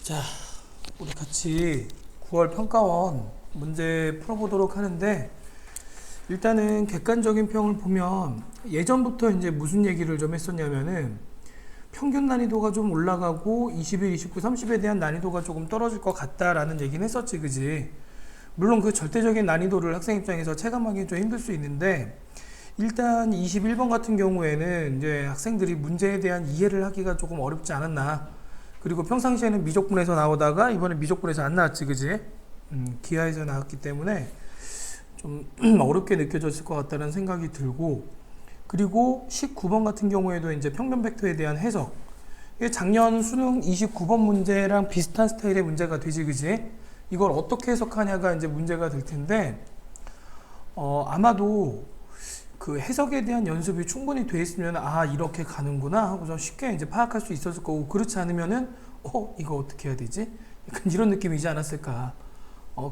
자, 우리 같이 9월 평가원 문제 풀어보도록 하는데, 일단은 객관적인 평을 보면 예전부터 이제 무슨 얘기를 좀 했었냐면은 평균 난이도가 좀 올라가고 21, 29, 30에 대한 난이도가 조금 떨어질 것 같다라는 얘기는 했었지, 그지? 물론 그 절대적인 난이도를 학생 입장에서 체감하기 좀 힘들 수 있는데, 일단 21번 같은 경우에는 이제 학생들이 문제에 대한 이해를 하기가 조금 어렵지 않았나. 그리고 평상시에는 미적분에서 나오다가 이번에 미적분에서 안 나왔지, 그지? 기하에서 나왔기 때문에 좀 어렵게 느껴졌을 것 같다는 생각이 들고, 그리고 19번 같은 경우에도 이제 평면 벡터에 대한 해석, 이게 작년 수능 29번 문제랑 비슷한 스타일의 문제가 되지, 그지? 이걸 어떻게 해석하냐가 이제 문제가 될 텐데, 아마도 그 해석에 대한 연습이 충분히 돼 있으면 이렇게 가는구나 하고서 쉽게 이제 파악할 수 있었을 거고, 그렇지 않으면은 이거 어떻게 해야 되지? 약간 이런 느낌이지 않았을까.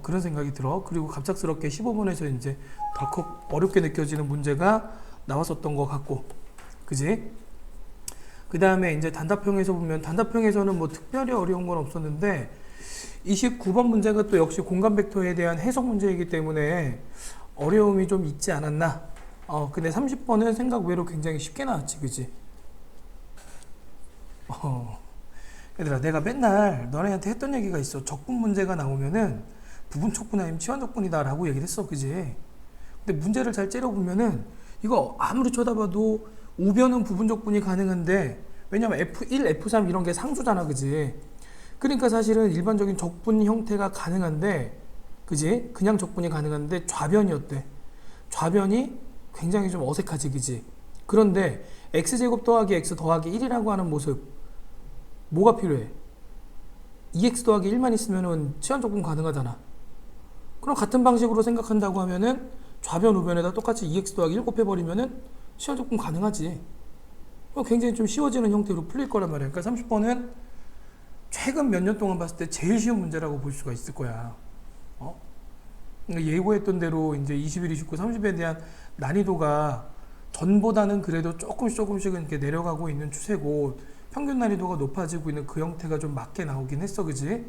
그런 생각이 들어. 그리고 갑작스럽게 15번에서 이제 덜컥 어렵게 느껴지는 문제가 나왔었던 것 같고, 그지? 그 다음에 이제 단답형에서 보면, 단답형에서는 뭐 특별히 어려운 건 없었는데 29번 문제가 또 역시 공간 벡터에 대한 해석 문제이기 때문에 어려움이 좀 있지 않았나. 근데 30번은 생각 외로 굉장히 쉽게 나왔지, 그지? 얘들아, 내가 맨날 너네한테 했던 얘기가 있어. 적분 문제가 나오면은 부분 촉분 아니면 치환 적분이다 라고 얘기를 했어, 그지? 근데 문제를 잘 째려보면은 이거 아무리 쳐다봐도 우변은 부분 적분이 가능한데, 왜냐면 F1, F3 이런 게 상수잖아, 그지? 그러니까 사실은 일반적인 적분 형태가 가능한데, 그지? 그냥 적분이 가능한데 좌변이었대. 좌변이 굉장히 좀 어색하지, 그지? 그런데 x제곱 더하기 x 더하기 1이라고 하는 모습, 뭐가 필요해? 2x 더하기 1만 있으면은 치환적분 가능하잖아. 그럼 같은 방식으로 생각한다고 하면은 좌변 우변에다 똑같이 2x 더하기 1 곱해버리면은 치환적분 가능하지. 굉장히 좀 쉬워지는 형태로 풀릴 거란 말이야. 그러니까 30번은 최근 몇 년 동안 봤을 때 제일 쉬운 문제라고 볼 수가 있을 거야. 예고했던 대로 이제 21, 29, 30에 대한 난이도가 전보다는 그래도 조금씩 이렇게 내려가고 있는 추세고, 평균 난이도가 높아지고 있는 그 형태가 좀 맞게 나오긴 했어, 그지?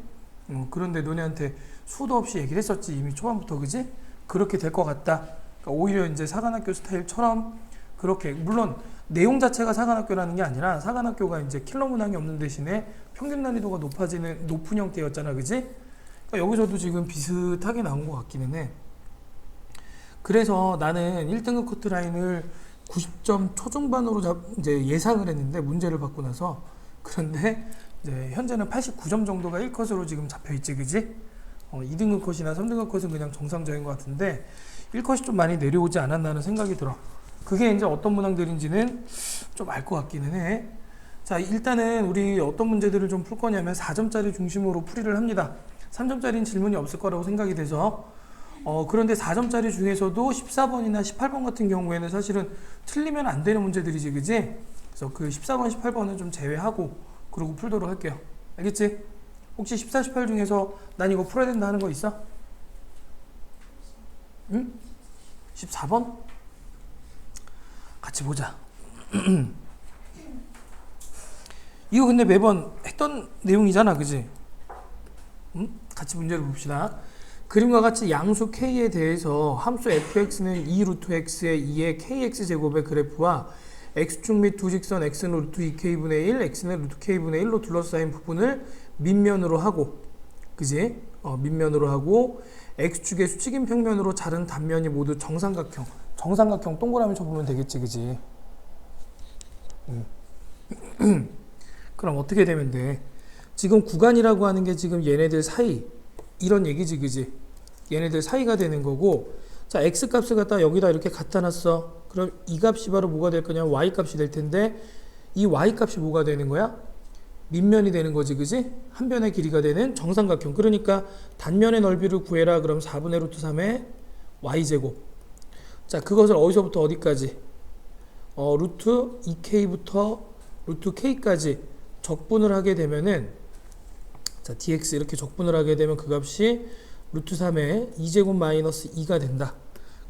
그런데 너네한테 수도 없이 얘기를 했었지, 이미 초반부터, 그지? 그렇게 될 것 같다. 그러니까 오히려 이제 사관학교 스타일처럼 그렇게, 물론 내용 자체가 사관학교라는 게 아니라 사관학교가 이제 킬러 문항이 없는 대신에 평균 난이도가 높은 형태였잖아, 그지? 그러니까 여기서도 지금 비슷하게 나온 것 같기는 해. 그래서 나는 1등급 커트라인을 90점 초중반으로 이제 예상을 했는데, 문제를 받고 나서. 그런데 이제 현재는 89점 정도가 1컷으로 지금 잡혀있지, 그지? 2등급 컷이나 3등급 컷은 그냥 정상적인 것 같은데 1컷이 좀 많이 내려오지 않았나 하는 생각이 들어. 그게 이제 어떤 문항들인지는 좀 알 것 같기는 해. 자, 일단은 우리 어떤 문제들을 좀 풀 거냐면 4점짜리 중심으로 풀이를 합니다. 3점짜리는 질문이 없을 거라고 생각이 돼서. 그런데 4점짜리 중에서도 14번이나 18번 같은 경우에는 사실은 틀리면 안 되는 문제들이지, 그지? 그래서 그 14번, 18번은 좀 제외하고 그러고 풀도록 할게요. 알겠지? 혹시 14, 18 중에서 난 이거 풀어야 된다 하는 거 있어? 응? 14번? 같이 보자. 이거 근데 매번 했던 내용이잖아, 그지? 응? 같이 문제를 봅시다. 그림과 같이 양수 k에 대해서 함수 fx는 2 루트 x의 2의 kx제곱의 그래프와 x축 및 두 직선 x는 루트 2k분의 1, x는 루트 k분의 1로 둘러싸인 부분을 밑면으로 하고, 그지? 밑면으로 하고, x축의 수직인 평면으로 자른 단면이 모두 정삼각형. 정삼각형 동그라미 쳐보면 되겠지, 그지? 그럼 어떻게 되면 돼? 지금 구간이라고 하는 게 지금 얘네들 사이, 이런 얘기지, 그지? 얘네들 사이가 되는 거고, 자, x값을 갖다 여기다 이렇게 갖다 놨어. 그럼 이 값이 바로 뭐가 될 거냐? y값이 될 텐데, 이 y값이 뭐가 되는 거야? 밑면이 되는 거지, 그지? 한 변의 길이가 되는 정삼각형. 그러니까 단면의 넓이를 구해라. 그럼 4분의 루트 3의 y제곱. 자, 그것을 어디서부터 어디까지? 루트 2k부터 루트 k까지 적분을 하게 되면은, 자, dx 이렇게 적분을 하게 되면 그 값이 루트 3의 2제곱 마이너스 2가 된다.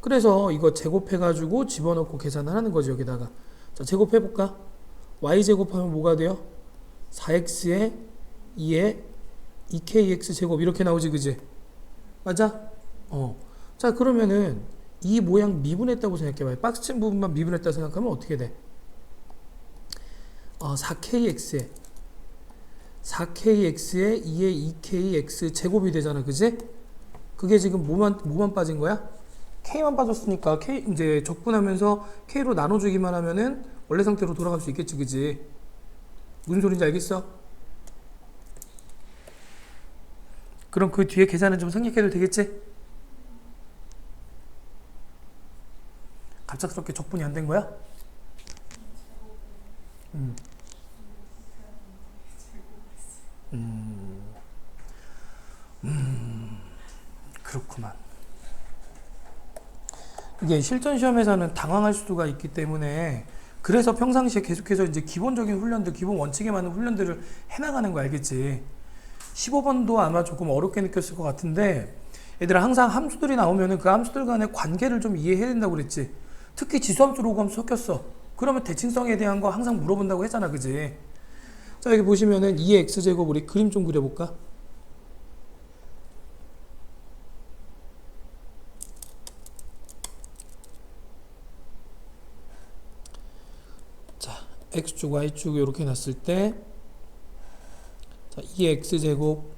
그래서 이거 제곱해가지고 집어넣고 계산을 하는 거지, 여기다가. 자, 제곱해볼까? y제곱하면 뭐가 돼요? 4x의 2의 2kx 제곱 이렇게 나오지, 그지? 맞아? 자, 그러면은 이 모양 미분했다고 생각해봐요. 박스 친 부분만 미분했다고 생각하면 어떻게 돼? 4kx에 2에 2kx 제곱이 되잖아, 그지? 그게 지금 뭐만 빠진 거야? k만 빠졌으니까 k 이제 적분하면서 k로 나눠주기만 하면은 원래 상태로 돌아갈 수 있겠지, 그지? 무슨 소린지 알겠어? 그럼 그 뒤에 계산은 좀 생략해도 되겠지? 갑작스럽게 적분이 안 된 거야? 그렇구만. 이게 실전 시험에서는 당황할 수가 있기 때문에 그래서 평상시에 계속해서 이제 기본적인 훈련들, 기본 원칙에 맞는 훈련들을 해나가는 거 알겠지? 15번도 아마 조금 어렵게 느꼈을 것 같은데 얘들아 항상 함수들이 나오면은 그 함수들 간의 관계를 좀 이해해야 된다고 그랬지? 특히 지수함수, 로그함수 섞였어. 그러면 대칭성에 대한 거 항상 물어본다고 했잖아, 그지? 자, 여기 보시면은 2의 x제곱 우리 그림 좀 그려볼까? 자, x축, y축 이렇게 놨을 때 자, 2의 x제곱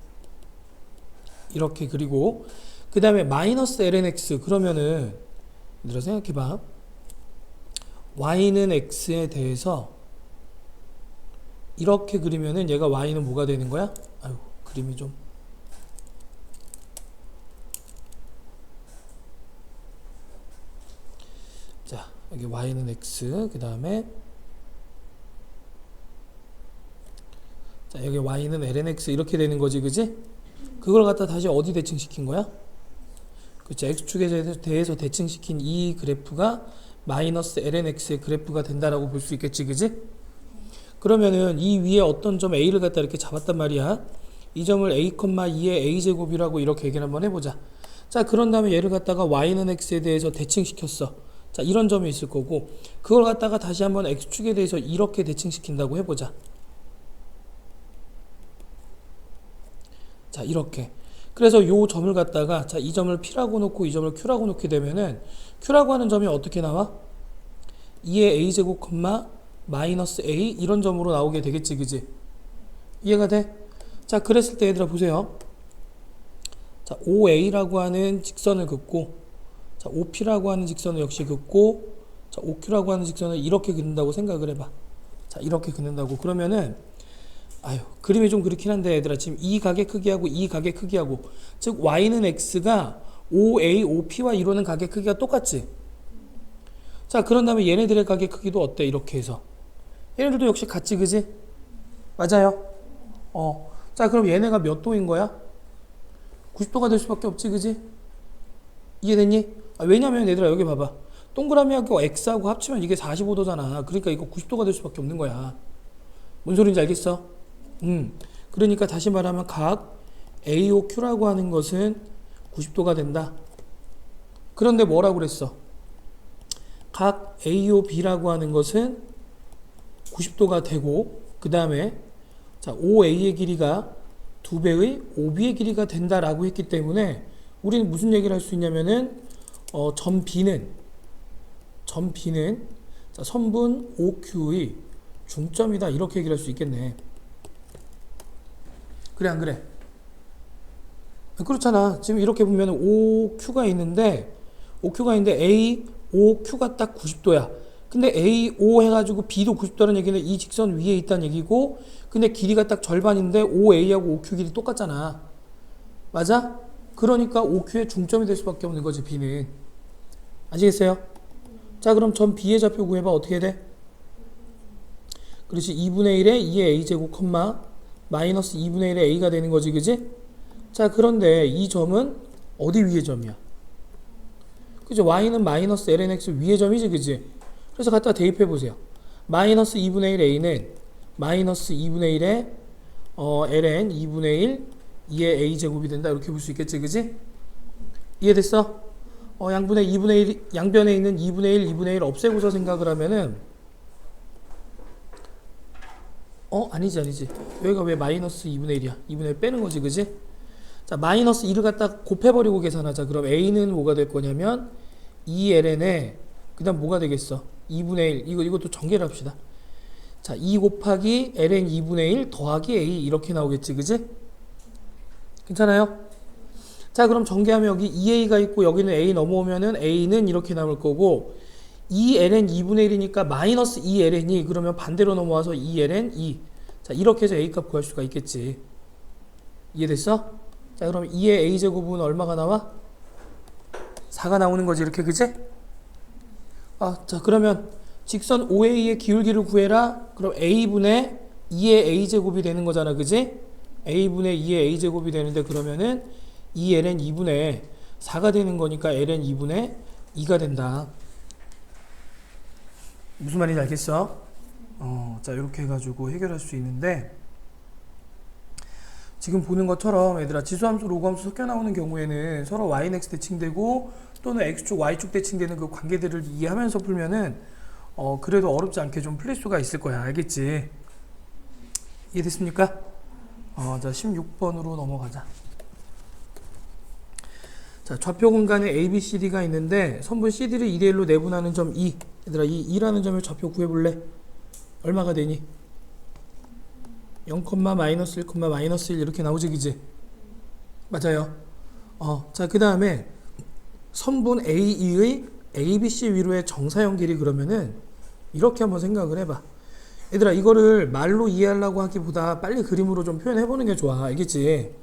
이렇게 그리고 그 다음에 마이너스 lnx 그러면은 얘들아 생각해봐. y는 x에 대해서 이렇게 그리면은 얘가 y는 뭐가 되는 거야? 아유, 그림이 좀. 자, 여기 y는 x, 그 다음에 자, 여기 y는 lnx 이렇게 되는 거지, 그지? 그걸 갖다 다시 어디 대칭시킨 거야? 그치, x축에 대해서 대칭시킨 이 그래프가 마이너스 lnx의 그래프가 된다라고 볼 수 있겠지, 그지? 그러면은 이 위에 어떤 점 a를 갖다 이렇게 잡았단 말이야. 이 점을 a, 2의 a제곱이라고 이렇게 얘기를 한번 해보자. 자, 그런 다음에 얘를 갖다가 y는 x에 대해서 대칭시켰어. 자, 이런 점이 있을 거고 그걸 갖다가 다시 한번 x축에 대해서 이렇게 대칭시킨다고 해보자. 자, 이렇게. 그래서 요 점을 갖다가 자, 이 점을 P라고 놓고 이 점을 Q라고 놓게 되면은 Q라고 하는 점이 어떻게 나와? 2의 a제곱, 마이너스 a 이런 점으로 나오게 되겠지, 그지? 이해가 돼? 자, 그랬을 때 얘들아 보세요. 자, OA라고 하는 직선을 긋고 자, OP라고 하는 직선을 역시 긋고 자, OQ라고 하는 직선을 이렇게 긋는다고 생각을 해봐. 자, 이렇게 긋는다고. 그러면은 아유, 그림이 좀 그렇긴 한데 얘들아 지금 이 각의 크기하고 이 각의 크기하고 즉 y는 x가 OA, OP와 이루는 각의 크기가 똑같지? 자, 그런 다음에 얘네들의 각의 크기도 어때? 이렇게 해서 얘네들도 역시 같지, 그지? 맞아요? 자, 그럼 얘네가 몇 도인 거야? 90도가 될 수밖에 없지, 그지? 이해됐니? 왜냐면 얘들아 여기 봐봐. 동그라미하고 x하고 합치면 이게 45도잖아. 그러니까 이거 90도가 될 수밖에 없는 거야. 뭔 소린지 알겠어? 그러니까 다시 말하면 각 AOQ라고 하는 것은 90도가 된다. 그런데 뭐라고 그랬어? 각 AOB라고 하는 것은 90도가 되고 그 다음에 자, OA의 길이가 2배의 OB의 길이가 된다라고 했기 때문에 우리는 무슨 얘기를 할 수 있냐면은 점 B는 자, 선분 OQ의 중점이다 이렇게 얘기를 할 수 있겠네. 그래 안 그래? 그렇잖아. 지금 이렇게 보면 OQ가 있는데 A, OQ가 딱 90도야. 근데 A, O 해가지고 B도 90도라는 얘기는 이 직선 위에 있다는 얘기고 근데 길이가 딱 절반인데 OA하고 OQ 길이 똑같잖아. 맞아? 그러니까 OQ의 중점이 될 수밖에 없는 거지, B는. 아시겠어요? 자, 그럼 점 B의 좌표 구해봐. 어떻게 돼? 그렇지. 2분의 1에 2의 a제곱, 마이너스 2분의 1의 a가 되는 거지, 그지? 자, 그런데 이 점은 어디 위의 점이야? 그죠? y는 마이너스 lnx 위의 점이지, 그지? 그래서 갖다 대입해 보세요. 마이너스 2분의 1 a는 마이너스 2분의 1에 ln 2분의 1 2의 a제곱이 된다. 이렇게 볼 수 있겠지, 그지? 이해됐어? 양변에 있는 2분의 1 없애고서 생각을 하면은 아니지 아니지. 여기가 왜 마이너스 2분의 1이야? 2분의 1 빼는 거지, 그지? 자, 마이너스 2를 갖다 곱해버리고 계산하자. 그럼 a는 뭐가 될 거냐면 2ln에 그 다음 뭐가 되겠어? 2분의 1. 이것도 전개를 합시다. 자, 2 곱하기 ln 2분의 1 더하기 a 이렇게 나오겠지, 그지? 괜찮아요? 자, 그럼 전개하면 여기 2a가 있고 여기는 a 넘어오면은 a는 이렇게 나올 거고 2ln 2분의 1이니까 마이너스 2ln이 그러면 반대로 넘어와서 2ln 2. 자, 이렇게 해서 a 값 구할 수가 있겠지. 이해됐어? 자, 그럼 2의 a제곱은 얼마가 나와? 4가 나오는 거지, 이렇게, 그지? 자, 그러면 직선 OA의 기울기를 구해라. 그럼 a분의 2의 a제곱이 되는 거잖아, 그지? a분의 2의 a제곱이 되는데 그러면은 2ln 2분의 4가 되는 거니까 ln 2분의 2가 된다. 무슨 말인지 알겠어? 자, 이렇게 해가지고 해결할 수 있는데 지금 보는 것처럼 얘들아 지수함수, 로그함수 섞여 나오는 경우에는 서로 y는 x 대칭되고 또는 x축, y축 대칭되는 그 관계들을 이해하면서 풀면은 그래도 어렵지 않게 좀 풀릴 수가 있을 거야. 알겠지? 이해됐습니까? 자, 16번으로 넘어가자. 자, 좌표 공간에 A, B, C, D가 있는데 선분 CD를 2대 1로 내분하는 점 2. 얘들아, 이 2라는 점의 좌표 구해볼래? 얼마가 되니? 0, 마이너스 1, 마이너스 1 이렇게 나오지, 그지? 맞아요. 자, 그 다음에 선분 AE의 ABC 위로의 정사형 길이 그러면은 이렇게 한번 생각을 해봐. 얘들아, 이거를 말로 이해하려고 하기보다 빨리 그림으로 좀 표현해보는 게 좋아. 알겠지?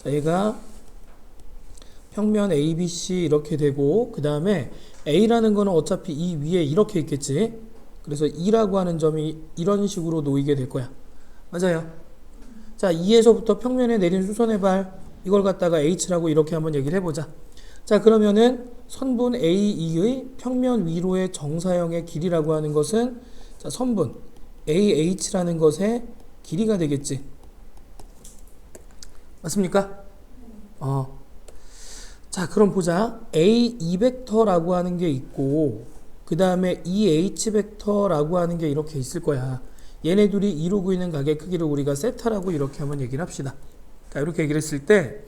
자, 얘가 평면 ABC 이렇게 되고 그 다음에 A라는 거는 어차피 이 위에 이렇게 있겠지. 그래서 2라고 하는 점이 이런 식으로 놓이게 될 거야. 맞아요. 자, 2에서부터 평면에 내린 수선의 발 이걸 갖다가 H라고 이렇게 한번 얘기를 해보자. 자, 그러면은 선분 AE의 평면 위로의 정사형의 길이라고 하는 것은 자, 선분 AH라는 것의 길이가 되겠지. 맞습니까? 자, 그럼 보자. A2 벡터라고 하는 게 있고 그 다음에 EH 벡터라고 하는 게 이렇게 있을 거야. 얘네 둘이 이루고 있는 각의 크기를 우리가 세타라고 이렇게 한번 얘기를 합시다. 자, 이렇게 얘기를 했을 때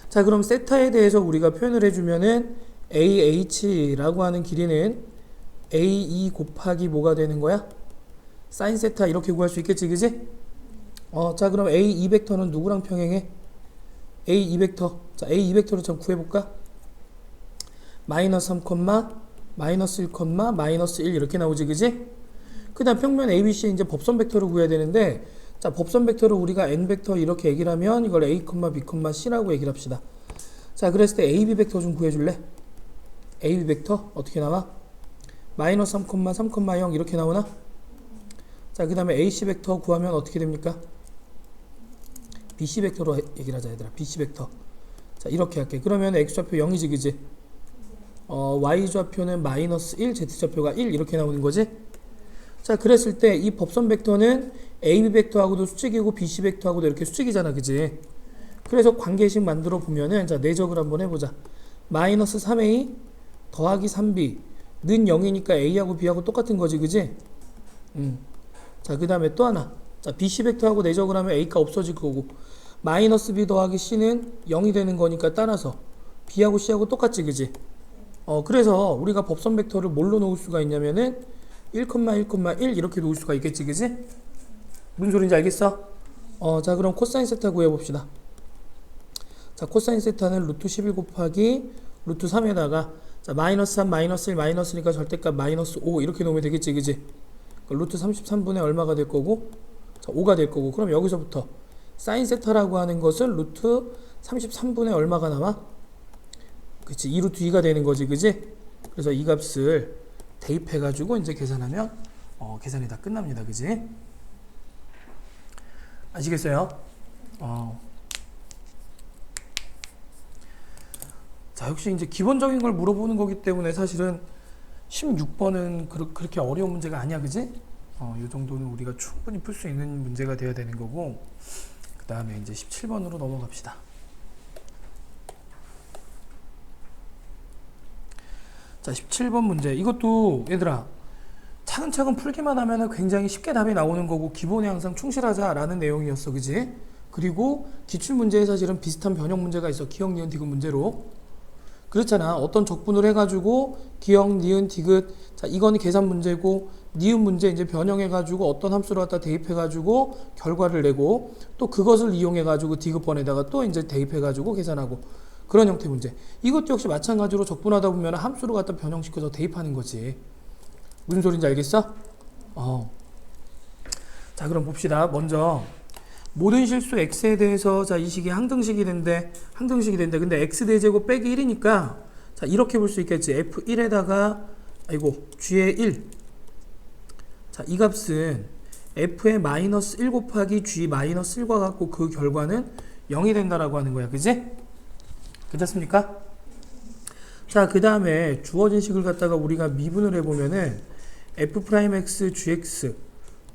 자, 그럼 세타에 대해서 우리가 표현을 해주면은 AH라고 하는 길이는 AE 곱하기 뭐가 되는 거야? 사인 세타 이렇게 구할 수 있겠지, 그지? 자, 그럼 A2 벡터는 누구랑 평행해? A2 벡터. 자, A2 벡터를 좀 구해볼까? 마이너스 3, 마이너스 1, 마이너스 1 이렇게 나오지, 그지? 그 다음 평면 ABC 이제 법선 벡터를 구해야 되는데 자, 법선 벡터를 우리가 n 벡터 이렇게 얘기를 하면 이걸 A, B, C라고 얘기를 합시다. 자, 그랬을 때 AB 벡터 좀 구해줄래? AB 벡터 어떻게 나와? 마이너스 3, 0 이렇게 나오나? 자, 그 다음에 AC 벡터 구하면 어떻게 됩니까? BC 벡터로 얘기를 하자, 얘들아. BC 벡터. 자, 이렇게 할게. 그러면 X좌표 0이지, 그지? Y좌표는 마이너스 1, Z좌표가 1 이렇게 나오는 거지? 자, 그랬을 때 이 법선 벡터는 AB 벡터하고도 수직이고 BC 벡터하고도 이렇게 수직이잖아, 그지? 그래서 관계식 만들어 보면은 자, 내적을 한번 해보자. 마이너스 3A 더하기 3B 는 0이니까 A하고 B하고 똑같은 거지, 그지? 자, 그 다음에 또 하나. 자, BC 벡터하고 내적을 하면 A가 없어질 거고 마이너스 B 더하기 C는 0이 되는 거니까 따라서 B하고 C하고 똑같지, 그지? 그래서 우리가 법선 벡터를 뭘로 놓을 수가 있냐면은 1, 1, 이렇게 놓을 수가 있겠지, 그지? 무슨 소린지 알겠어? 자, 그럼 코사인 세타 구해봅시다. 자, 코사인 세타는 루트 11 곱하기 루트 3에다가 자, 마이너스 3, 마이너스 1, 마이너스니까 절대값 마이너스 5 이렇게 놓으면 되겠지, 그지? 루트 33분의 얼마가 될 거고 자, 5가 될 거고 그럼 여기서부터 사인 세타라고 하는 것은 루트 33분의 얼마가 나와? 그치, 2루트 2가 되는 거지, 그지? 그래서 이 값을 대입해가지고 이제 계산하면 계산이 다 끝납니다, 그지? 아시겠어요? 자, 역시 이제 기본적인 걸 물어보는 거기 때문에 사실은 16번은 그렇게 어려운 문제가 아니야, 그지? 이 정도는 우리가 충분히 풀 수 있는 문제가 돼야 되는 거고 그 다음에 이제 17번으로 넘어갑시다. 자, 17번 문제. 이것도 얘들아 차근차근 풀기만 하면 굉장히 쉽게 답이 나오는 거고 기본에 항상 충실하자라는 내용이었어. 그지? 그리고 기출문제에 사실은 비슷한 변형 문제가 있어. 기억, 니은, 디귿 문제로. 그렇잖아. 어떤 적분을 해가지고 기억, 니은, 디귿. 자, 이건 계산 문제고 니은 문제 이제 변형해가지고 어떤 함수를 갖다 대입해가지고 결과를 내고 또 그것을 이용해가지고 디귿번에다가 또 이제 대입해가지고 계산하고 그런 형태 문제. 이것도 역시 마찬가지로 적분하다 보면 함수를 갖다 변형시켜서 대입하는 거지. 무슨 소린지 알겠어? 자, 그럼 봅시다. 먼저 모든 실수 x에 대해서 자, 이 식이 항등식이 된대. 근데 x 대제곱 빼기 1이니까 자, 이렇게 볼 수 있겠지. f1에다가 g의 1. 자, 이 값은 f의 마이너스 1 곱하기 g 마이너스 1과 같고 그 결과는 0이 된다라고 하는 거야. 그지? 괜찮습니까? 자, 그 다음에 주어진 식을 갖다가 우리가 미분을 해보면은 f'x gx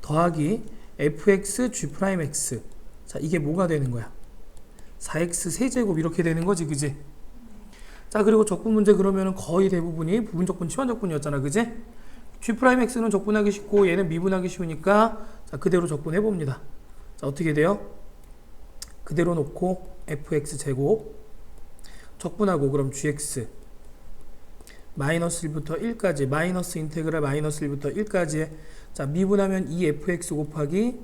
더하기 fx g'x. 자, 이게 뭐가 되는 거야? 4x 세제곱 이렇게 되는 거지. 그지? 자, 그리고 적분 문제 그러면은 거의 대부분이 부분적분, 치환적분이었잖아. 그지? g'x는 적분하기 쉽고 얘는 미분하기 쉬우니까 자, 그대로 적분해봅니다. 자, 어떻게 돼요? 그대로 놓고 fx 제곱 적분하고 그럼 gx 마이너스 1부터 1까지 마이너스 인테그랄 마이너스 1부터 1까지 자, 미분하면 2fx 곱하기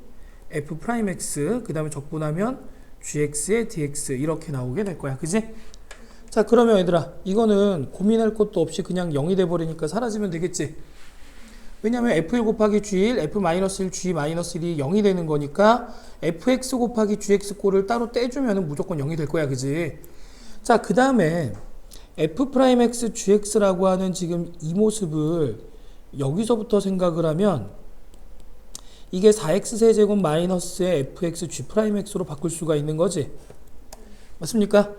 f'x 그 다음에 적분하면 gx의 dx 이렇게 나오게 될 거야. 그지? 자, 그러면 얘들아 이거는 고민할 것도 없이 그냥 0이 돼버리니까 사라지면 되겠지. 왜냐면 f1 곱하기 g1 f-1 g-1이 0이 되는 거니까 fx 곱하기 gx 꼴을 따로 떼주면 무조건 0이 될 거야. 그지? 자, 그 다음에 f'x gx라고 하는 지금 이 모습을 여기서부터 생각을 하면 이게 4x 세제곱 마이너스의 fx g'x로 바꿀 수가 있는 거지. 맞습니까?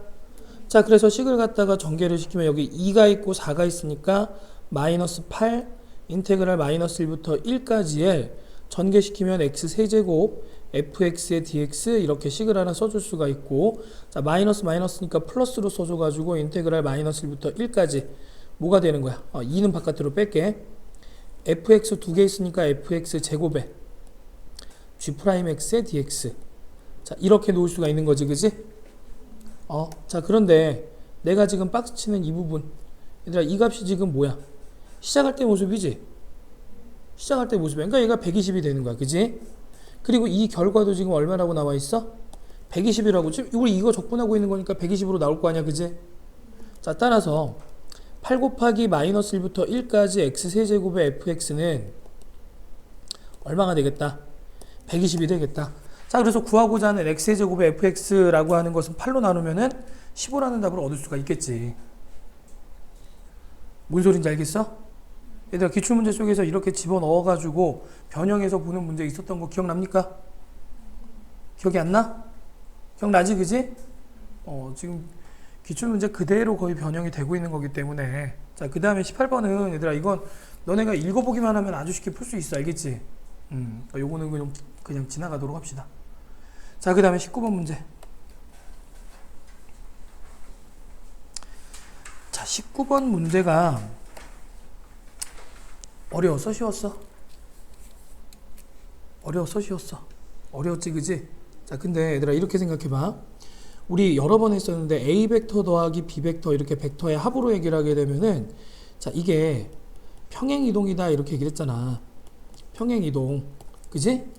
자, 그래서 식을 갖다가 전개를 시키면 여기 2가 있고 4가 있으니까 마이너스 8 인테그랄 마이너스 1부터 1까지에 전개시키면 x 세제곱 fx의 dx 이렇게 식을 하나 써줄 수가 있고 자, 마이너스니까 플러스로 써줘가지고 인테그랄 마이너스 1부터 1까지 뭐가 되는 거야? 2는 바깥으로 뺄게. fx 두 개 있으니까 fx 제곱에 g'x의 dx 자, 이렇게 놓을 수가 있는 거지. 그지? 자, 그런데 내가 지금 박스 치는 이 부분 얘들아 이 값이 지금 뭐야? 시작할 때 모습이지? 시작할 때 모습이야. 그러니까 얘가 120이 되는 거야. 그지? 그리고 이 결과도 지금 얼마라고 나와 있어? 120이라고. 지금 우리 이거 적분하고 있는 거니까 120으로 나올 거 아니야. 그지? 자, 따라서 8 곱하기 마이너스 1부터 1까지 x세제곱의 fx는 얼마가 되겠다? 120이 되겠다. 자, 그래서 구하고자 하는 x세제곱의 fx라고 하는 것은 8로 나누면은 15라는 답을 얻을 수가 있겠지. 뭔 소린지 알겠어? 얘들아 기출문제 속에서 이렇게 집어넣어가지고 변형해서 보는 문제 있었던 거 기억납니까? 기억이 안 나? 기억나지? 그지? 지금 기출문제 그대로 거의 변형이 되고 있는 거기 때문에 자, 그 다음에 18번은 얘들아 이건 너네가 읽어보기만 하면 아주 쉽게 풀 수 있어. 알겠지? 요거는 그냥 지나가도록 합시다. 자, 그 다음에 19번 문제. 자, 19번 문제가 어려웠어? 쉬웠어? 어려웠어? 쉬웠어? 어려웠지, 그지? 자, 근데 얘들아 이렇게 생각해봐. 우리 여러 번 했었는데 A 벡터 더하기 B 벡터 이렇게 벡터의 합으로 얘기를 하게 되면은 자, 이게 평행이동이다 이렇게 얘기를 했잖아. 평행이동. 그지?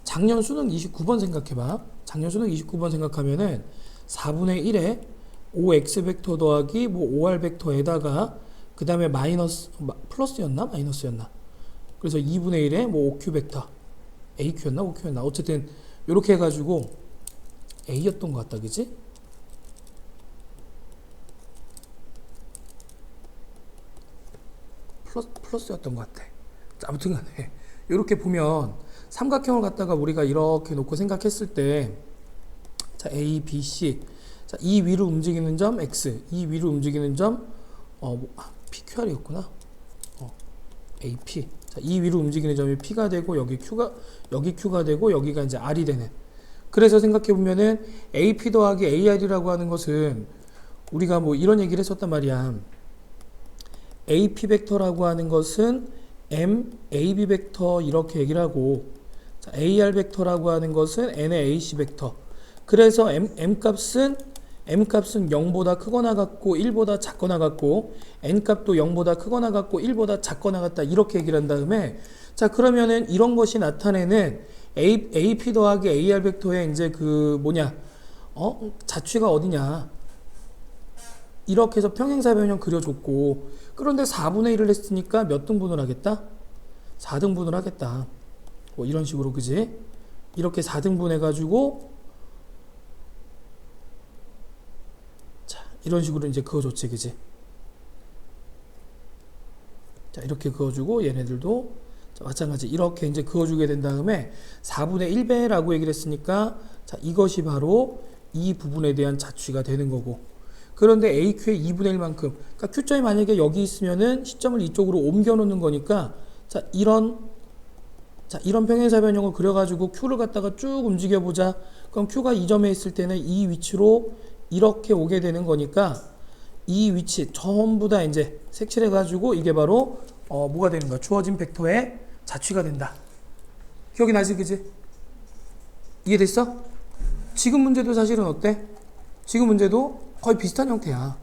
작년 수능 29번 생각해봐. 작년 수능 29번 생각하면은 4분의 1에 5x 벡터 더하기 뭐 5r 벡터에다가 그 다음에 마이너스 플러스였나 마이너스였나 그래서 2분의 1에 뭐 5q 벡터 aq였나 5q였나 어쨌든 요렇게 해가지고 a였던 것 같다. 그지? 플러스였던 것 같아. 자, 아무튼 간에 요렇게 보면 삼각형을 갖다가 우리가 이렇게 놓고 생각했을 때 자, a, b, c 자, 이 위로 움직이는 점 x 이 위로 움직이는 점 PQR이었구나. AP. 자, 이 위로 움직이는 점이 P가 되고 여기 Q가 되고 여기가 이제 R이 되는. 그래서 생각해 보면은 AP 더하기 AR이라고 하는 것은 우리가 뭐 이런 얘기를 했었단 말이야. AP 벡터라고 하는 것은 M, AB 벡터 이렇게 얘기를 하고, 자, AR 벡터라고 하는 것은 N의 AC 벡터. 그래서 M 값은 0보다 크거나 같고 1보다 작거나 같고 N 값도 0보다 크거나 같고 1보다 작거나 같다 이렇게 얘기를 한 다음에 자 그러면은 이런 것이 나타내는 AP 더하기 AR 벡터의 이제 그 뭐냐 자취가 어디냐 이렇게 해서 평행사 변형 그려줬고 그런데 4분의 1을 했으니까 몇 등분을 하겠다? 4등분을 하겠다. 뭐 이런 식으로 그지? 이렇게 4등분 해가지고 자 이런 식으로 이제 그어줬지 그지? 자 이렇게 그어주고 얘네들도 자, 마찬가지 이렇게 이제 그어주게 된 다음에 4분의 1배라고 얘기를 했으니까 자 이것이 바로 이 부분에 대한 자취가 되는 거고 그런데 AQ의 2분의 1만큼 그러니까 Q점이 만약에 여기 있으면은 시점을 이쪽으로 옮겨 놓는 거니까 자 이런 평행사 변형을 그려가지고 Q를 갖다가 쭉 움직여 보자. 그럼 Q가 이 점에 있을 때는 이 위치로 이렇게 오게 되는 거니까 이 위치 전부 다 이제 색칠해 가지고 이게 바로 뭐가 되는 거야? 주어진 벡터의 자취가 된다. 기억이 나지 그지? 이해됐어? 지금 문제도 사실은 어때? 지금 문제도 거의 비슷한 형태야.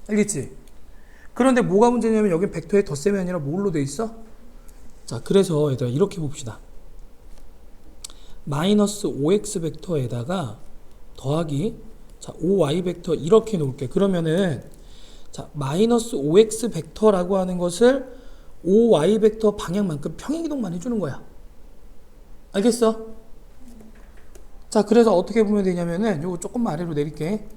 알겠지? 그런데 뭐가 문제냐면 여기 벡터의 덧셈이 아니라 뭘로 돼 있어? 자 그래서 얘들아 이렇게 봅시다. 마이너스 5x 벡터에다가 더하기 자 5y 벡터 이렇게 놓을게. 그러면은 자 마이너스 5x 벡터라고 하는 것을 5y 벡터 방향만큼 평행이동만 해주는 거야. 알겠어? 자 그래서 어떻게 보면 되냐면은 요거 조금 아래로 내릴게.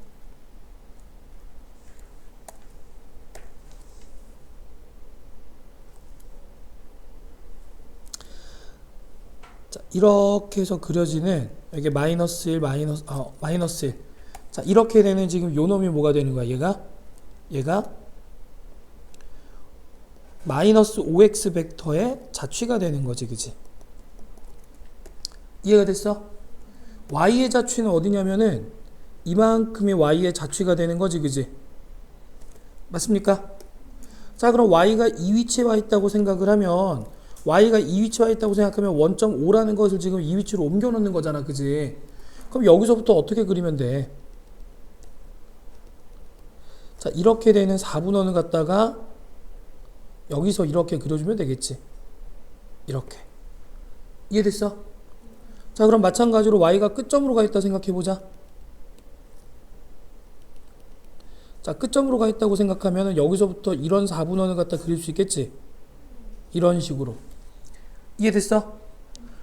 자 이렇게 해서 그려지는 여기 마이너스 1 마이너스 1 자 이렇게 되는 지금 요 놈이 뭐가 되는 거야? 얘가 마이너스 5x 벡터의 자취가 되는 거지 그지? 이해가 됐어? y의 자취는 어디냐면은 이만큼의 y의 자취가 되는 거지 그지? 맞습니까? 자 그럼 y가 이 위치에 와 있다고 생각을 하면 y가 이 위치에 와 있다고 생각하면 원점 5라는 것을 지금 이 위치로 옮겨 놓는 거잖아 그지? 그럼 여기서부터 어떻게 그리면 돼? 자 이렇게 되는 4분원을 갖다가 여기서 이렇게 그려주면 되겠지. 이렇게 이해됐어? 자 그럼 마찬가지로 y가 끝점으로 가 있다 생각해보자. 자 끝점으로 가 있다고 생각하면 여기서부터 이런 4분원을 갖다 그릴 수 있겠지. 이런 식으로 이해됐어?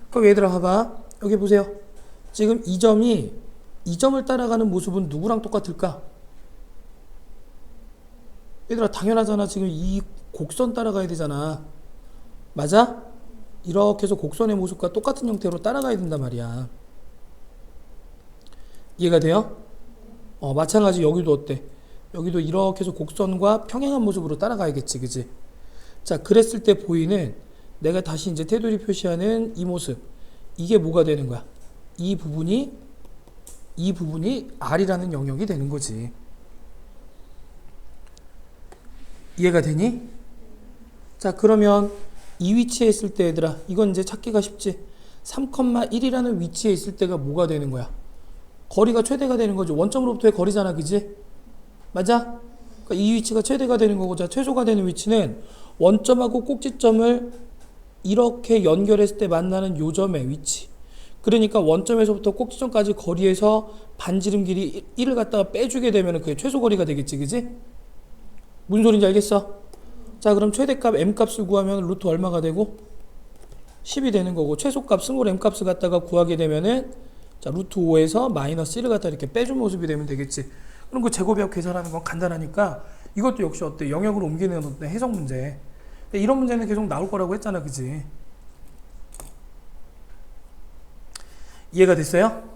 그럼 얘들아 봐봐 여기 보세요. 지금 이 점을 따라가는 모습은 누구랑 똑같을까? 얘들아 당연하잖아. 지금 이 곡선 따라가야 되잖아. 맞아? 이렇게 해서 곡선의 모습과 똑같은 형태로 따라가야 된단 말이야. 이해가 돼요? 마찬가지 여기도 어때? 여기도 이렇게 해서 곡선과 평행한 모습으로 따라가야겠지 그지? 자 그랬을 때 보이는 내가 다시 이제 테두리 표시하는 이 모습 이게 뭐가 되는 거야? 이 부분이 R이라는 영역이 되는 거지. 이해가 되니? 자 그러면 이 위치에 있을 때 얘들아 이건 이제 찾기가 쉽지. 3,1이라는 위치에 있을 때가 뭐가 되는 거야? 거리가 최대가 되는 거지. 원점으로부터의 거리잖아 그지? 맞아? 그러니까 이 위치가 최대가 되는 거고 자 최소가 되는 위치는 원점하고 꼭지점을 이렇게 연결했을 때 만나는 요 점의 위치. 그러니까 원점에서부터 꼭지점까지 거리에서 반지름 길이 1을 갖다가 빼주게 되면 그게 최소 거리가 되겠지 그지? 무슨 소린지 알겠어? 자 그럼 최대값 m값을 구하면 루트 얼마가 되고? 10이 되는 거고 최소값 스몰 m값을 갖다가 구하게 되면은 자 루트 5에서 마이너스 1을 갖다 이렇게 빼준 모습이 되면 되겠지. 그럼 그 제곱역 계산하는 건 간단하니까 이것도 역시 어때? 영역으로 옮기는 어떤 해석 문제. 근데 이런 문제는 계속 나올 거라고 했잖아 그지? 이해가 됐어요?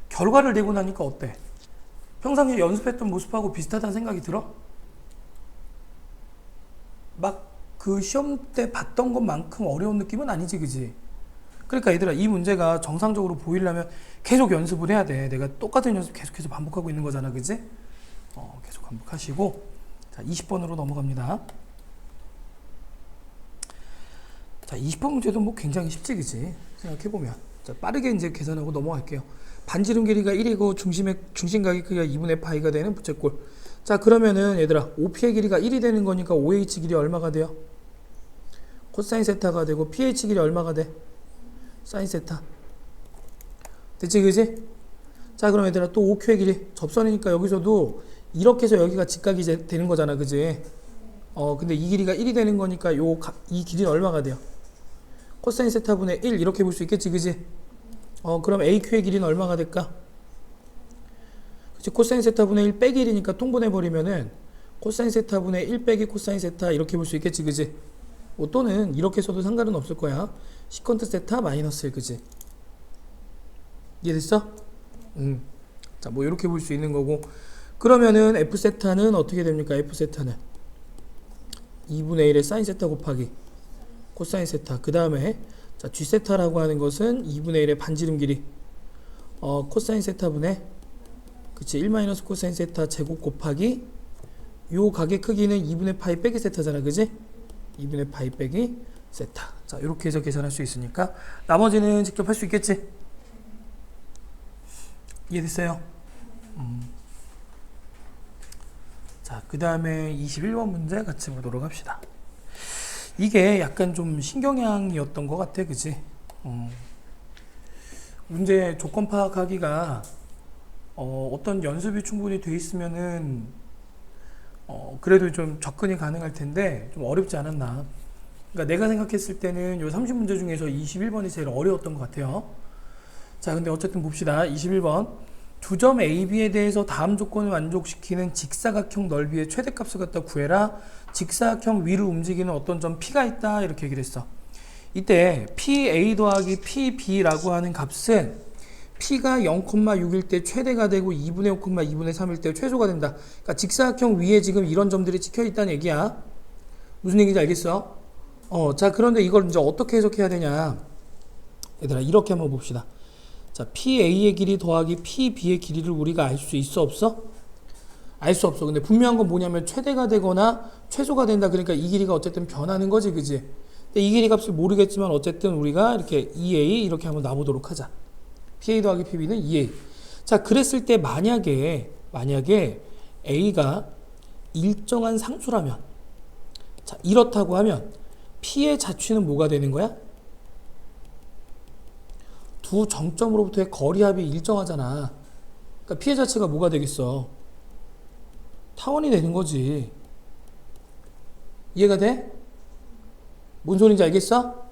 결과를 내고 나니까 어때? 평상시에 연습했던 모습하고 비슷하다는 생각이 들어? 막 그 시험 때 봤던 것만큼 어려운 느낌은 아니지 그지? 그러니까 얘들아 이 문제가 정상적으로 보이려면 계속 연습을 해야 돼. 내가 똑같은 연습 계속해서 반복하고 있는 거잖아 그지? 계속 반복하시고, 자, 20번으로 넘어갑니다. 자, 20번 문제도 뭐 굉장히 쉽지, 그치? 생각해보면. 자, 빠르게 이제 계산하고 넘어갈게요. 반지름 길이가 1이고 중심각의 크기가 2분의 파이가 되는 부채꼴. 자, 그러면은 얘들아, OP의 길이가 1이 되는 거니까 OH 길이 얼마가 돼요? 코사인 세타가 되고, PH 길이 얼마가 돼? 사인 세타. 됐지, 그지? 자, 그럼 얘들아, 또 OQ의 길이 접선이니까 여기서도 이렇게 해서 여기가 직각이 되는 거잖아, 그지? 근데 이 길이가 1이 되는 거니까 이 길이는 얼마가 돼요? 코사인 세타분의 1 이렇게 볼 수 있겠지, 그지? 그럼 AQ의 길이는 얼마가 될까? 그치, 코사인 세타분의 1 빼기 1이니까 통분해버리면은 코사인 세타분의 1 빼기 코사인 세타 이렇게 볼 수 있겠지, 그지? 또는 이렇게 써도 상관은 없을 거야. 시컨트 세타 마이너스 1, 그지? 이해됐어? 자, 뭐 이렇게 볼 수 있는 거고, 그러면은 F 세타는 어떻게 됩니까? F 세타는 2분의 1의 사인 세타 곱하기 코사인 세타. 그 다음에 자, G 세타라고 하는 것은 2분의 1의 반지름 길이 코사인 세타분의 그치 1 마이너스 코사인 세타 제곱 곱하기 요 각의 크기는 2분의 파이 빼기 세타잖아, 그지? 2분의 파이 빼기 세타. 자, 이렇게 해서 계산할 수 있으니까 나머지는 직접 할 수 있겠지? 이해됐어요? 자, 그 다음에 21번 문제 같이 보도록 합시다. 이게 약간 좀 신경향이었던 것 같아, 그치? 문제 조건 파악하기가 어떤 연습이 충분히 돼 있으면은 그래도 좀 접근이 가능할 텐데 좀 어렵지 않았나. 그러니까 내가 생각했을 때는 요 30문제 중에서 21번이 제일 어려웠던 것 같아요. 자, 근데 어쨌든 봅시다. 21번. 두 점 AB에 대해서 다음 조건을 만족시키는 직사각형 넓이의 최대값을 갖다 구해라. 직사각형 위를 움직이는 어떤 점 P가 있다. 이렇게 얘기를 했어. 이때 PA 더하기 PB라고 하는 값은 P가 0,6일 때 최대가 되고 2분의 5, 2분의 3일 때 최소가 된다. 그러니까 직사각형 위에 지금 이런 점들이 찍혀 있다는 얘기야. 무슨 얘기인지 알겠어? 자, 그런데 이걸 이제 어떻게 해석해야 되냐. 얘들아, 이렇게 한번 봅시다. 자, PA의 길이 더하기 PB의 길이를 우리가 알 수 있어, 없어? 알 수 없어. 근데 분명한 건 뭐냐면 최대가 되거나 최소가 된다. 그러니까 이 길이가 어쨌든 변하는 거지, 그지? 근데 이 길이 값을 모르겠지만 어쨌든 우리가 이렇게 EA 이렇게 한번 놔보도록 하자. PA 더하기 PB는 EA. 자, 그랬을 때 만약에 A가 일정한 상수라면, 자, 이렇다고 하면 P의 자취는 뭐가 되는 거야? 두 정점으로부터의 거리합이 일정하잖아. 그러니까 P의 자체가 뭐가 되겠어? 타원이 되는 거지. 이해가 돼? 뭔 소린지 알겠어?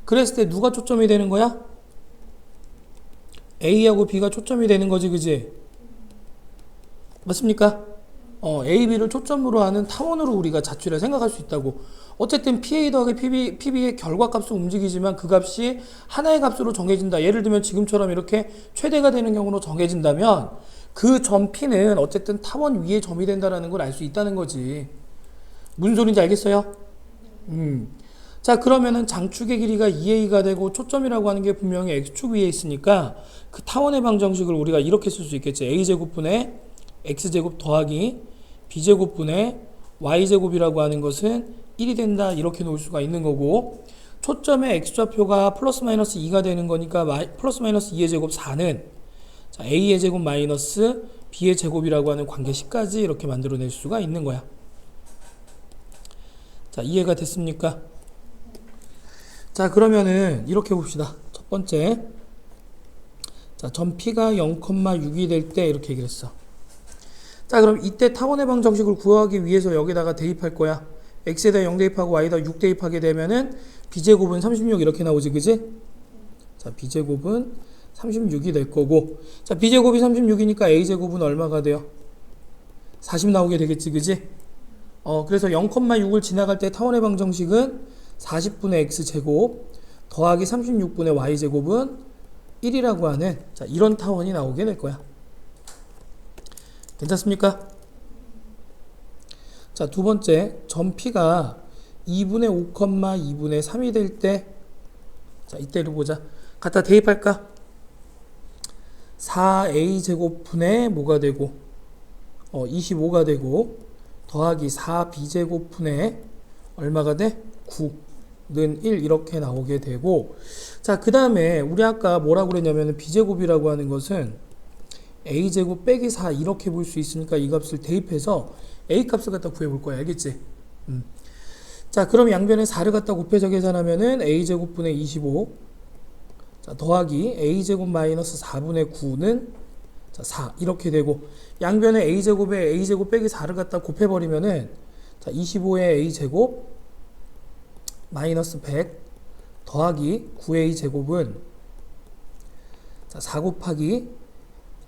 그랬을 때 누가 초점이 되는 거야? A하고 B가 초점이 되는 거지, 그지? 맞습니까? A, B를 초점으로 하는 타원으로 우리가 자취를 생각할 수 있다고. 어쨌든 PA 더하기 PB의 결과값은 움직이지만 그 값이 하나의 값으로 정해진다. 예를 들면 지금처럼 이렇게 최대가 되는 경우로 정해진다면 그 점 P는 어쨌든 타원 위에 점이 된다는 걸 알 수 있다는 거지. 무슨 소린지 알겠어요? 자, 그러면은 장축의 길이가 2A가 되고 초점이라고 하는 게 분명히 X축 위에 있으니까 그 타원의 방정식을 우리가 이렇게 쓸 수 있겠지. A제곱분의 X제곱 더하기 B제곱분의 Y제곱이라고 하는 것은 1이 된다. 이렇게 놓을 수가 있는 거고, 초점의 X좌표가 플러스 마이너스 2가 되는 거니까 플러스 마이너스 2의 제곱 4는 자, A의 제곱 마이너스 B의 제곱이라고 하는 관계식까지 이렇게 만들어낼 수가 있는 거야. 자, 이해가 됐습니까? 자, 그러면은 이렇게 봅시다. 첫 번째, 자, 점 P가 0,6이 될 때 이렇게 얘기를 했어. 자, 그럼 이때 타원의 방정식을 구하기 위해서 여기다가 대입할 거야. x에다 0 대입하고 y에다 6 대입하게 되면은 b제곱은 36 이렇게 나오지, 그지? 자, b제곱은 36이 될 거고, 자, b제곱이 36이니까 a제곱은 얼마가 돼요? 40 나오게 되겠지, 그지? 그래서 0,6을 지나갈 때 타원의 방정식은 40분의 x제곱 더하기 36분의 y제곱은 1이라고 하는, 자, 이런 타원이 나오게 될 거야. 괜찮습니까? 자, 두 번째, 점 P가 2분의 5, 2분의 3이 될 때, 자, 이때를 보자. 갖다 대입할까? 4A 제곱분의 뭐가 되고, 25가 되고 더하기 4b제곱분의 얼마가 돼? 9는 1 이렇게 나오게 되고 자, 그 다음에 우리 아까 뭐라고 그랬냐면 b제곱이라고 하는 것은 a제곱 빼기 4 이렇게 볼 수 있으니까 이 값을 대입해서 a 값을 갖다 구해볼 거야. 알겠지? 자, 그럼 양변에 4를 갖다 곱해서 계산하면은 a제곱분의 25 자, 더하기 a제곱 마이너스 4분의 9는 자, 4 이렇게 되고 양변에 a제곱에 a제곱 빼기 4를 갖다 곱해버리면은 자, 25의 a제곱 마이너스 100 더하기 9a제곱은 자, 4 곱하기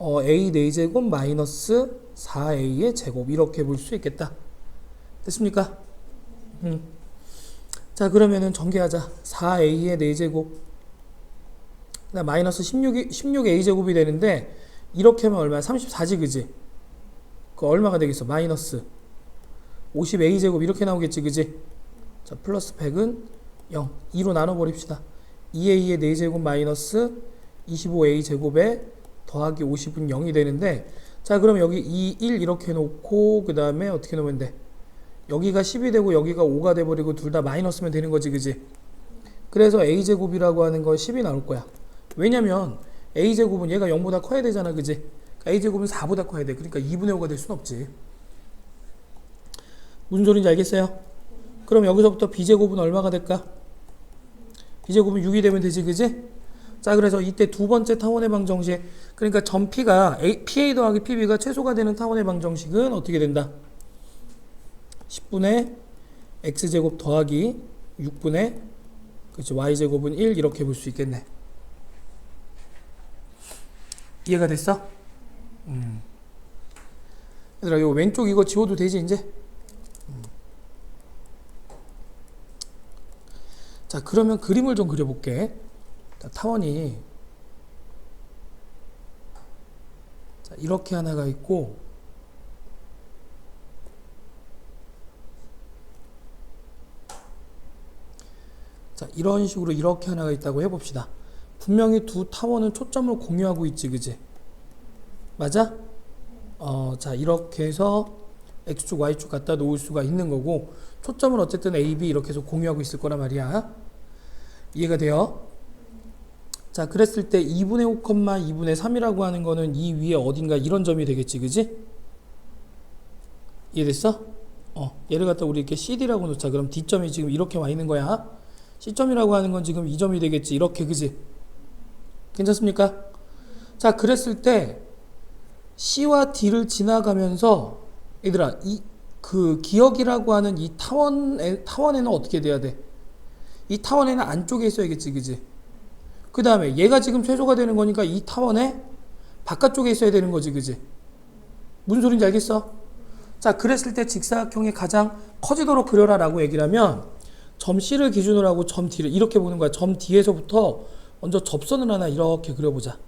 a 4제곱 마이너스 4a의 제곱 이렇게 볼 수 있겠다. 됐습니까? 자, 그러면은 전개하자. 4a의 4제곱 마이너스 16a제곱이 되는데 이렇게 하면 얼마야? 34지 그지? 그 얼마가 되겠어? 마이너스 50a제곱 이렇게 나오겠지 그지? 자, 플러스 100은 0 2로 나눠버립시다. 2a의 4제곱 마이너스 25a제곱에 더하기 50은 0이 되는데 자, 그럼 여기 2, 1 이렇게 놓고 그 다음에 어떻게 놓으면 돼? 여기가 10이 되고 여기가 5가 돼버리고 둘 다 마이너스면 되는 거지 그지? 그래서 a제곱이라고 하는 건 10이 나올 거야. 왜냐면 a제곱은 얘가 0보다 커야 되잖아 그지? 그러니까 a제곱은 4보다 커야 돼. 그러니까 2분의 5가 될 순 없지. 무슨 소리인지 알겠어요? 그럼 여기서부터 b제곱은 얼마가 될까? b제곱은 6이 되면 되지 그지? 자, 그래서 이때 두 번째 타원의 방정식 그러니까 점 p가 pa 더하기 pb가 최소가 되는 타원의 방정식은 어떻게 된다? 10분의 x제곱 더하기 6분의 그렇지 y제곱은 1 이렇게 볼 수 있겠네. 이해가 됐어? 얘들아 요 왼쪽 이거 지워도 되지 이제? 자, 그러면 그림을 좀 그려볼게. 자, 타원이 자, 이렇게 하나가 있고 자, 이런 식으로 이렇게 하나가 있다고 해봅시다. 분명히 두 타원은 초점을 공유하고 있지 그지? 맞아? 자, 이렇게 해서 x축 y축 갖다 놓을 수가 있는 거고 초점은 어쨌든 a, b 이렇게 해서 공유하고 있을 거란 말이야. 이해가 돼요? 자, 그랬을 때 2분의 5, 2분의 3이라고 하는 거는 이 위에 어딘가 이런 점이 되겠지 그지? 이해됐어? 얘를 갖다 우리 이렇게 CD라고 놓자. 그럼 D점이 지금 이렇게 와 있는 거야. C점이라고 하는 건 지금 이 점이 되겠지. 이렇게 그지? 괜찮습니까? 자, 그랬을 때 C와 D를 지나가면서 얘들아 그 기억이라고 하는 이 타원에는 어떻게 돼야 돼? 이 타원에는 안쪽에 있어야겠지 그지? 그 다음에 얘가 지금 최소가 되는 거니까 이 타원의 바깥쪽에 있어야 되는 거지 그지? 무슨 소린지 알겠어? 자, 그랬을 때 직사각형이 가장 커지도록 그려라 라고 얘기를 하면 점 C를 기준으로 하고 점 D를 이렇게 보는 거야. 점 D에서부터 먼저 접선을 하나 이렇게 그려보자.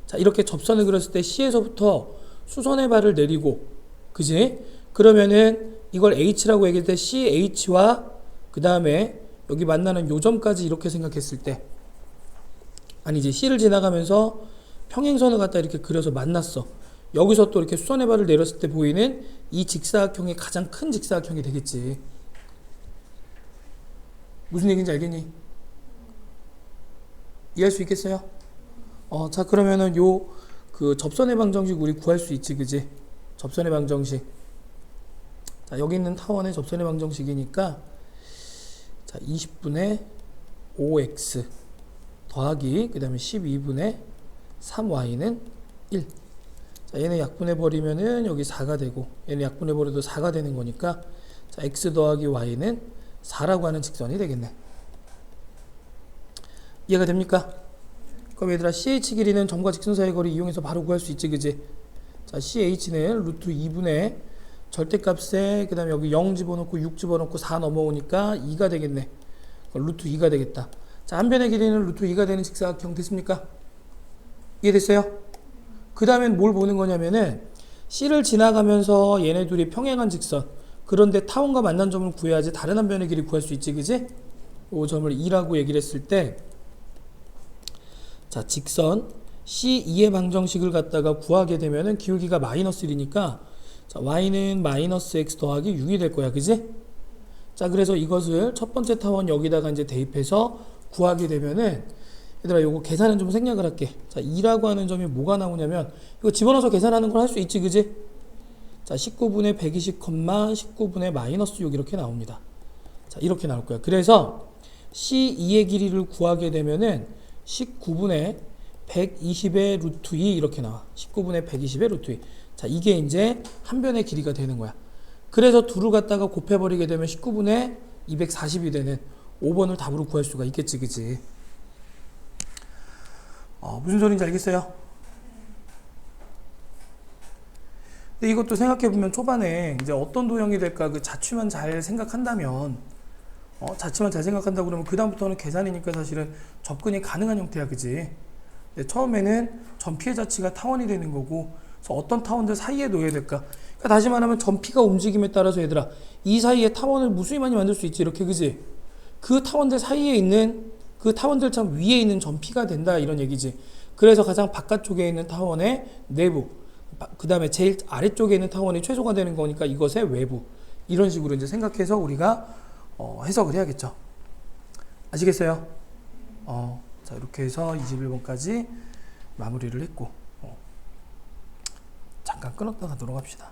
자, 이렇게 접선을 그렸을 때 C에서부터 수선의 발을 내리고 그지? 그러면은 이걸 H라고 얘기할 때 CH와 그 다음에 여기 만나는 요점까지 이렇게 생각했을 때 아니지, C를 지나가면서 평행선을 갖다 이렇게 그려서 만났어. 여기서 또 이렇게 수선의 발을 내렸을 때 보이는 이 직사각형이 가장 큰 직사각형이 되겠지. 무슨 얘기인지 알겠니? 이해할 수 있겠어요? 자, 그러면은 그 접선의 방정식 우리 구할 수 있지, 그지? 접선의 방정식. 자, 여기 있는 타원의 접선의 방정식이니까 자, 20분의 5x 더하기 그 다음에 12분의 3y는 1. 자, 얘네 약분해버리면은 여기 4가 되고 얘네 약분해버려도 4가 되는 거니까 자, x 더하기 y는 4라고 하는 직선이 되겠네. 이해가 됩니까? 그럼 얘들아 CH 길이는 점과 직선 사이의 거리 이용해서 바로 구할 수 있지 그지? 자, CH는 루트 2분의 절대값에 그 다음에 여기 0 집어넣고 6 집어넣고 4 넘어오니까 2가 되겠네. 루트 2가 되겠다. 자, 한 변의 길이는 루트 2가 되는 직사각형 됐습니까? 이해됐어요? 그 다음엔 뭘 보는 거냐면은 C를 지나가면서 얘네 둘이 평행한 직선, 그런데 타원과 만난 점을 구해야지 다른 한 변의 길이 구할 수 있지 그지? 이 점을 2라고 얘기를 했을 때 자, 직선 C2의 방정식을 갖다가 구하게 되면은 기울기가 마이너스 1이니까 자, y는 마이너스 x 더하기 6이 될 거야. 그지? 자, 그래서 이것을 첫 번째 타원 여기다가 이제 대입해서 구하게 되면은 얘들아 요거 계산은 좀 생략을 할게. 자, 2라고 하는 점이 뭐가 나오냐면 이거 집어넣어서 계산하는 걸 할 수 있지. 그지? 자, 19분의 120, 19분의 마이너스 6 이렇게 나옵니다. 자, 이렇게 나올 거야. 그래서 C2의 길이를 구하게 되면은 19분의 120의 루트 2 이렇게 나와. 19분의 120의 루트 2. 자, 이게 이제 한 변의 길이가 되는 거야. 그래서 둘을 갖다가 곱해버리게 되면 19분의 240이 되는 5번을 답으로 구할 수가 있겠지. 그치? 무슨 소리인지 알겠어요? 근데 이것도 생각해보면 초반에 이제 어떤 도형이 될까 그 자취만 잘 생각한다면 자취만 잘 생각한다고 그러면 그 다음부터는 계산이니까 사실은 접근이 가능한 형태야. 그지? 처음에는 전피의 자취가 타원이 되는 거고 그래서 어떤 타원들 사이에 놓여야 될까? 그러니까 다시 말하면 전피가 움직임에 따라서 얘들아 이 사이에 타원을 무수히 많이 만들 수 있지. 이렇게. 그지? 그 타원들 사이에 있는 그 타원들 참 위에 있는 전피가 된다 이런 얘기지. 그래서 가장 바깥쪽에 있는 타원의 내부, 그 다음에 제일 아래쪽에 있는 타원이 최소가 되는 거니까 이것의 외부, 이런 식으로 이제 생각해서 우리가 해석을 해야겠죠. 아시겠어요? 자, 이렇게 해서 21번까지 마무리를 했고 잠깐 끊었다 가도록 합시다.